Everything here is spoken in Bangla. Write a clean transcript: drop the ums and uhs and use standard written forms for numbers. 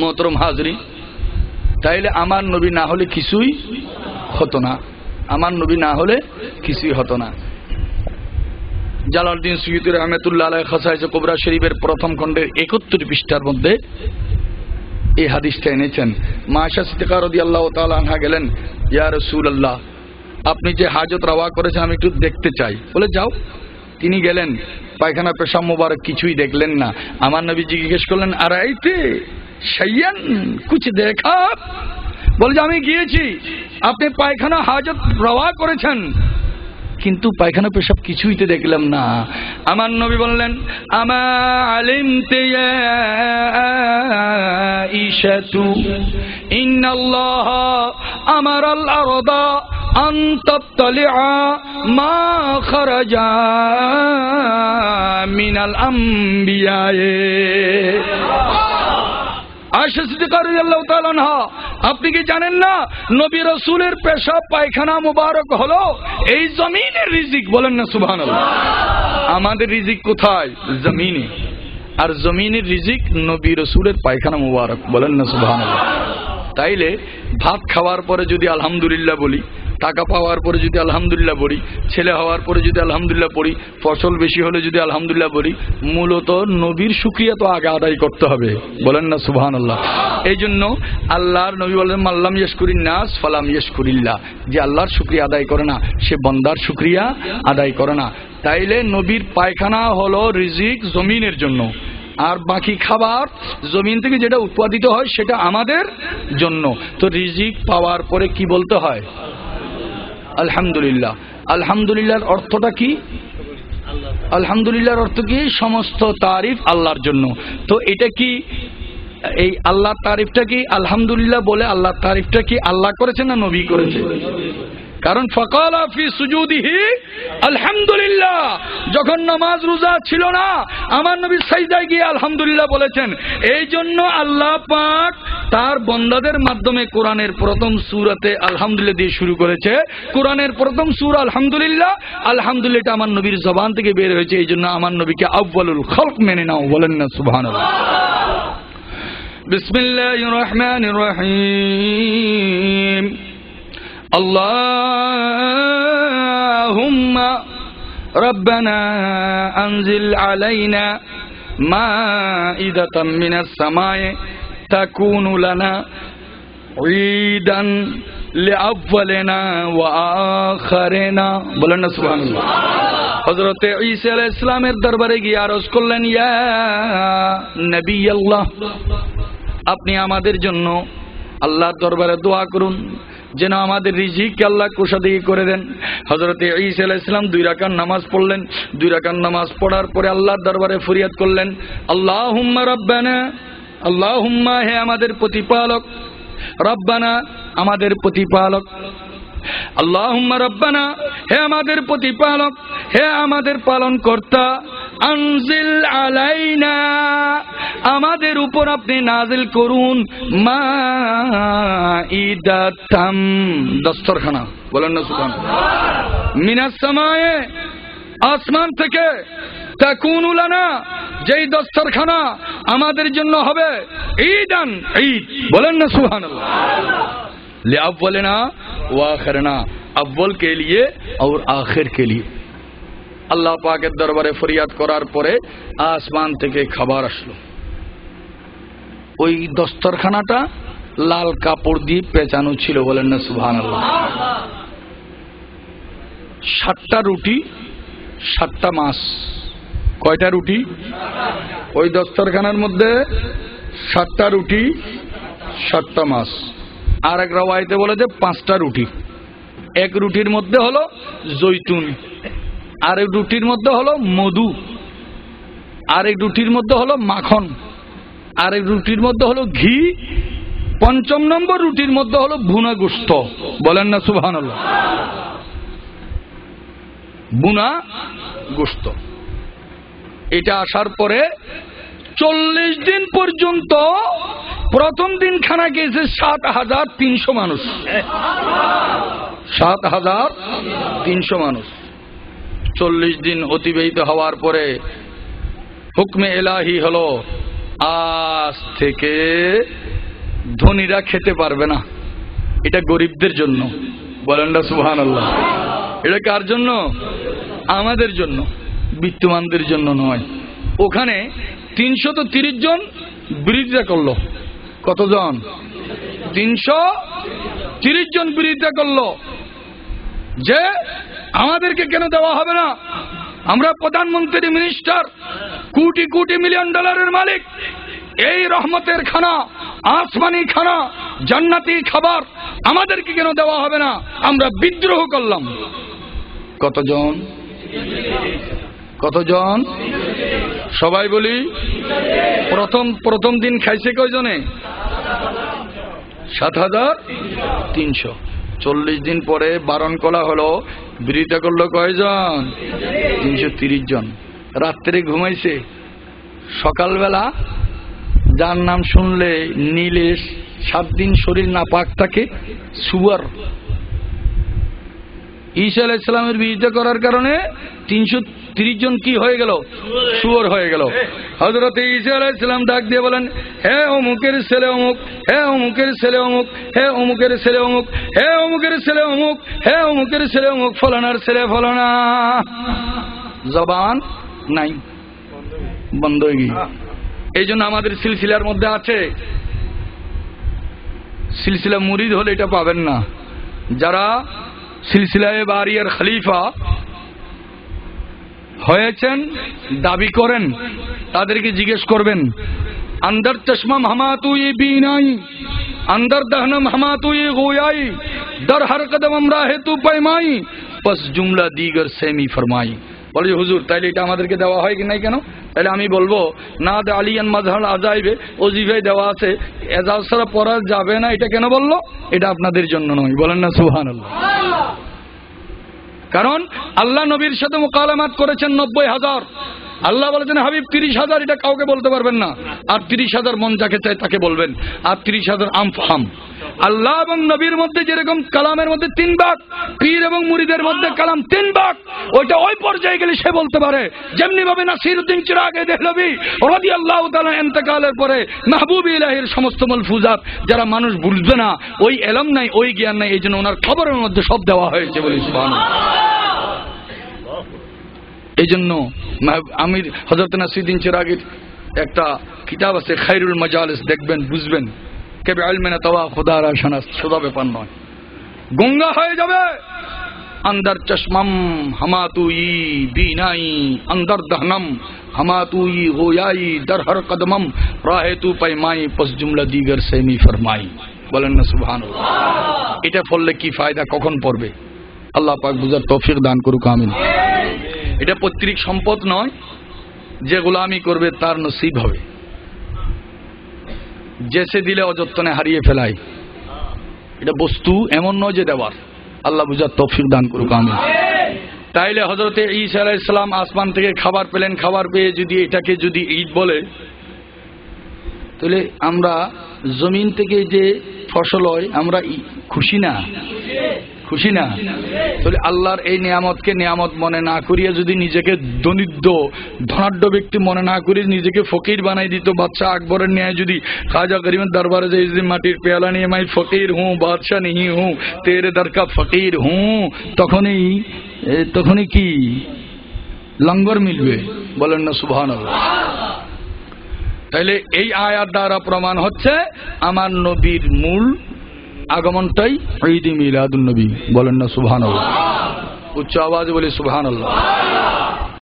মোহতরম হাজরিন, তাইলে আমার নবী না হলে কিছুই হতো না, আমার নবী না হলে কিছুই হতো না। জালালউদ্দিন সুয়ুতী রাহমাতুল্লাহ আলাইহি খাসায়েসে কুবরা শরীফের প্রথম খণ্ডের 71 পৃষ্ঠার মধ্যে এই হাদিসটা এনেছেন। মা আয়েশা সিদ্দিকা রাদিয়াল্লাহু তাআলা আনহা গেলেন, ইয়া রাসূলুল্লাহ, আপনি যে হাজত রওয়া করেছেন আমি একটু দেখতে চাই। বলে যাও। তিনি গেলেন, পায়খানা পেশাব মোবারক কিছুই দেখলেন না। আমার নবী জিজ্ঞেস করলেন, আরাইতে শাইয়ান কুছ দেখা? বলে যে আমি গিয়েছি, আপনি পায়খানা হাজত রওয়া করেছেন, কিন্তু পায়খানা পেশাব কিছুই তো দেখলাম না। আমার নবী বললেন, আমা আলিমতে ইয়া আয়েশাতু ইন্নাল্লাহ আমারাল আরদা আন তাবতালিআ মা খারাজা মিনাল আমবিয়া। আয়েশা সিদ্দিকা রাদিয়াল্লাহু তাআলা আনহা, আপনি কি জানেন না নবী রাসূলের পেশাব পায়খানা মুবারক হলো এই জমিনের রিজিক? বলেন না সুবহানাল্লাহ। আমাদের রিজিক কোথায়? জমিনে। আর জমিনের রিজিক নবী রাসূলের পায়খানা মুবারক। বলেন না সুবহানাল্লাহ। তাইলে ভাত খাওয়ার পরে যদি আলহামদুলিল্লাহ বলি, টাকা পাওয়ার পরে যদি আলহামদুলিল্লাহ বলি, ছেলে হওয়ার পরে যদি আলহামদুলিল্লাহ পড়ি, ফসল বেশি হলে যদি আলহামদুলিল্লাহ বলি, মূলত নবীর শুকরিয়া তো আগে আদায় করতে হবে। বলেন না সুবহানাল্লাহ। এই জন্য আল্লাহর নবী বলেন, মাল্লাম ইয়াশকুরিন নাস ফালাম ইয়াশকুরিল্লাহ, যে আল্লাহর শুকরিয়া আদায় করে না সে বান্দার শুকরিয়া আদায় করে না। তাইলে নবীর পায়খানা হলো রিজিক জমিনের জন্য, আর বাকি খাবার জমিন থেকে যেটা উৎপাদিত হয় সেটা আমাদের জন্য। তো রিজিক পাওয়ার পরে কি বলতে হয়? আলহামদুলিল্লাহ। আলহামদুলিল্লাহর অর্থটা কি? আলহামদুলিল্লাহর অর্থ কি? সমস্ত তারিফ আল্লাহর জন্য। তো এটা কি এই আল্লাহর তারিফটা কি আলহামদুলিল্লাহ বলে আল্লাহর তারিফটা কি আল্লাহ করেছে না নবী করেছে? কারণ ফাকালা ফি সুজুদিহি আলহামদুলিল্লাহ, যখন নামাজ রোজা ছিল না আমার নবী সাজদায় গিয়ে আলহামদুলিল্লাহ বলেছেন। এই জন্য আল্লাহ পাক তার বান্দাদের মাধ্যমে কোরআনের প্রথম সূরাতে আলহামদুলিল্লাহ দিয়ে শুরু করেছে। কোরআনের প্রথম সূরা আলহামদুলিল্লাহ। আলহামদুলিল্লাহ আমার নবীর জবান থেকে বের হয়েছে, এই জন্য আমার নবীকে আউয়ালুল খালক মেনে নাও। বলেন না সুবহানাল্লাহ। বিসমিল্লাহির রহমানির রহিম। আল্লাহুম্মা রাব্বানা আনজিল আলাইনা মাইদাতাম মিনাস সামাই তাকুনু লানা ঈদান লিআউয়ালিনা ওয়া আখিরিনা। বলেন না সুবহানাল্লাহ। হযরত ঈসা আলাইহিস সালামের দরবারে গিয়ে আরজ করলেন, ইয়া নবী আল্লাহ, আপনি আমাদের জন্য আল্লাহর দরবারে দোয়া করুন যেন আমাদের রিজিককে আল্লাহ কোষাদিহি করে দেন। হযরত ঈসা আলাইহিস সালাম 2 রাকাত নামাজ পড়লেন। 2 রাকাত নামাজ পড়ার পরে আল্লাহর দরবারে ফরিয়াদ করলেন, আল্লাহুম্মা রাব্বানা, আল্লাহুম্মা হে আমাদের প্রতিপালক, রাব্বানা আমাদের প্রতিপালক, আল্লাহুম্মা রাব্বানা হে আমাদের প্রতিপালক, হে আমাদের পালন কর্তা, আনজিল আলাইনা আমাদের উপর আপনি নাজিল করুন মাইদাতাম দস্তরখানা। বলেন না সুবহানাল্লাহ। মিনাস সামায়ে আসমান থেকে, তাকুনু লানা যেই দস্তরখানা আমাদের জন্য হবে, ঈদান ঈদ। বলেন না সুবহানাল্লাহ। लिअव्वलिना व आखिरना, अव्वल के लिए और आखिर के लिए। আল্লাহ পাকের দরবারে ফরিয়াদ করার পরে আসমান থেকে খাবার আসলো। ওই দস্তরখানাটা লাল কাপড় দিয়ে পেঁচানো ছিল। বলেন না সুবহানাল্লাহ। 7টা রুটি 7টা মাছ। কয়টা রুটি? ওই দস্তরখানার মধ্যে 7টা রুটি 7টা মাছ। আর এক রাওয়ায়াতে বলে যে 5টা রুটি। এক রুটির মধ্যে হলো জৈতুন, আরেক রুটির মধ্যে হলো মধু, আরেক রুটির মধ্যে হলো মাখন, আরেক রুটির মধ্যে হলো ঘি, 5ম নম্বর রুটির মধ্যে হলো ভুনা গোশত। বলেন না সুবহানাল্লাহ। ভুনা গোশত। এটা আসার পরে 40 দিন পর্যন্ত প্রথম দিন খানা গেছে 7300 মানুষ। 7300 মানুষ। 40 দিন অতিবাহিত হওয়ার পরে হুকমে এলাহি হলো আজ থেকে ধনীরা খেতে পারবে না, এটা গরিবদের জন্য। বলেন না সুবহানাল্লাহ। এটা কার জন্য? আমাদের জন্য, বিত্তমানদের জন্য নয়। ওখানে 330 জন বিরোধিতা করলো। কতজন? 330 জন বিরোধিতা করলো যে আমাদেরকে কেন দেওয়া হবে না, আমরা প্রধানমন্ত্রী, মিনিস্টার, কোটি কোটি মিলিয়ন ডলারের মালিক, এই রহমতের খানা, আসমানি খানা, জান্নাতি খাবার আমাদেরকে কেন দেওয়া হবে না? আমরা বিদ্রোহ করলাম। কতজন? কতজন? সবাই বলি। প্রথম দিন খাইছে কয়জনে? 7,300। 40 দিন পরে বারণ করা হলো, বিরোধিতা করলো কয়জন? 330 জন। রাত্রে ঘুমাইছে। সকালবেলা যার নাম শুনলে নীলেশ 7 দিন শরীর না পাক থাকে, সুয়ার। ঈসা আলাইহিস সালামের বিরোধিতা করার কারণে 330 জন কি হয়ে গেল? সুয়ার হয়ে গেল। হযরত ঈসা আলাইহিস সালাম ডাক দিয়ে বলেন, হে অমুকের ছেলে অমুক, হে অমুকের ছেলে অমুক, হে অমুকের ছেলে অমুক, হে অমুকের ছেলে অমুক, হে অমুকের ছেলে অমুক, ফলানার ছেলে ফলানা। জবান নাই, বন্ধ হয়ে গেছে। এই জন্য আমাদের সিলসিলার মধ্যে আছে, সিলসিলা মুরিদ হলে এটা পাবেন না। যারা সিলসিলায়ে বারিয়ার খলিফা হয়েছেন, দাবি করেন, তাদেরকে জিজ্ঞেস করবেন, अंदर चश्मम हमातु ये बीनाई, अंदर दहनम हमातु ये गोयाई, दर हर कदम আমরা হেতু পাইমাই, बस जुमला दीगर सेमी फरमाई। বলে হুজুর তাইলে এটা আমাদেরকে দেওয়া হয় কি নাই কেন? তাহলে আমি বলবো না, আলিয়ান মাজহার আজাইবে ওজিফায় দেওয়া আছে, এজাজ ছাড়া পড়া যাবে না। এটা কেন বললো? এটা আপনাদের জন্য নয়। বলেন না সুবহানাল্লাহ। কারণ আল্লাহ নবীর সাথে মুকালামাত করেছেন 90,000। আল্লাহ বলেছেন হাবিব 30,000, এটা কাউকে বলতে পারবেন না। আর 30,000 মন যাকে চায় তাকে বলবেন। আর 30,000 আমফাম। আল্লাহ এবং নবীর মধ্যে যেরকম কালামের মধ্যে 3 ভাগ, পীর এবং মুরিদের মধ্যে কালাম 3 ভাগ, ওইটা ওই পর্যায়ে গেলে সে বলতে পারে। যেমনি ভাবে নাসিরউদ্দিন চিরাগে দেহলভী রাদিয়াল্লাহু তাআলা ইন্তেকালের পরে মাহবুব ইলাহির সমস্ত মালফুজাত যারা মানুষ বুঝবে না, ওই ইলম নাই, ওই জ্ঞান নাই, এই জন্য ওনার খবরের মধ্যে সব দেওয়া হয়েছে। বলি সুবহানাল্লাহ। এই জন্য আমির হযরত নাসিরউদ্দিন চিরাগীর একটা কিতাব আছে খায়রুল মাজালিস, দেখবেন, বুঝবেন। কেবে ইলমে না তাওয়া খোদারা শানাস, সোজা ব্যাপার নয়। গঙ্গা হয়ে যাবে। अंदर चश्मम हमातुई बीनाई, अंदर दहनम हमातुई गोयाई, दर हर कदमम राहे तू पैमाई, पस जुमला दीगर सेमी फरमाई। বলেন না সুবহানাল্লাহ। এটা পড়লে কি ফায়দা, কখন পড়বে? আল্লাহ পাক বুঝার তৌফিক দান করুক, আমিন। এটা পৈতৃক সম্পদ নয়, যে গোলামি করবে তার নসিব হবে। যেসে দিলে অযত্নে হারিয়ে ফেলায়, এটা বস্তু এমন নয় যে দেওয়ার। আল্লাহ বুঝার তৌফিক দান করুক, আমিন। তাইলে হযরতে ঈসা আলাইহিস সালাম আসমান থেকে খাবার পেলেন, খাবার পেয়ে যদি এটাকে যদি ঈদ বলে, তাহলে আমরা জমিন থেকে যে ফসল হয় আমরা খুশি না? খুশি না? তাহলে আল্লাহর এই নিয়ামতকে নিয়ামত মনে না করিয়া যদি নিজেকে ধনাঢ্য ব্যক্তি মনে না করিয়ে নিজেকে ফকির বানাই দিত, বাদশাহ আকবরের ন্যায় যদি খাজা গরিবের দরবারে যে যদি মাটির পেয়ালা নিয়ে মাই ফকির হুঁ বাদশাহ নেহি হুঁ তেরে দর কা ফকির হুঁ, তখনই কি লঙ্গর মিলবে? বলেন না সুবহানাল্লাহ। তাইলে এই আয়াত দ্বারা প্রমাণ হচ্ছে আমার নবীর মূল আগমনটাই ঈদ মিলাদুন নবী। বলেন না সুবহানাল্লাহ। উচ্চ আওয়াজে বলি সুবহানাল্লাহ।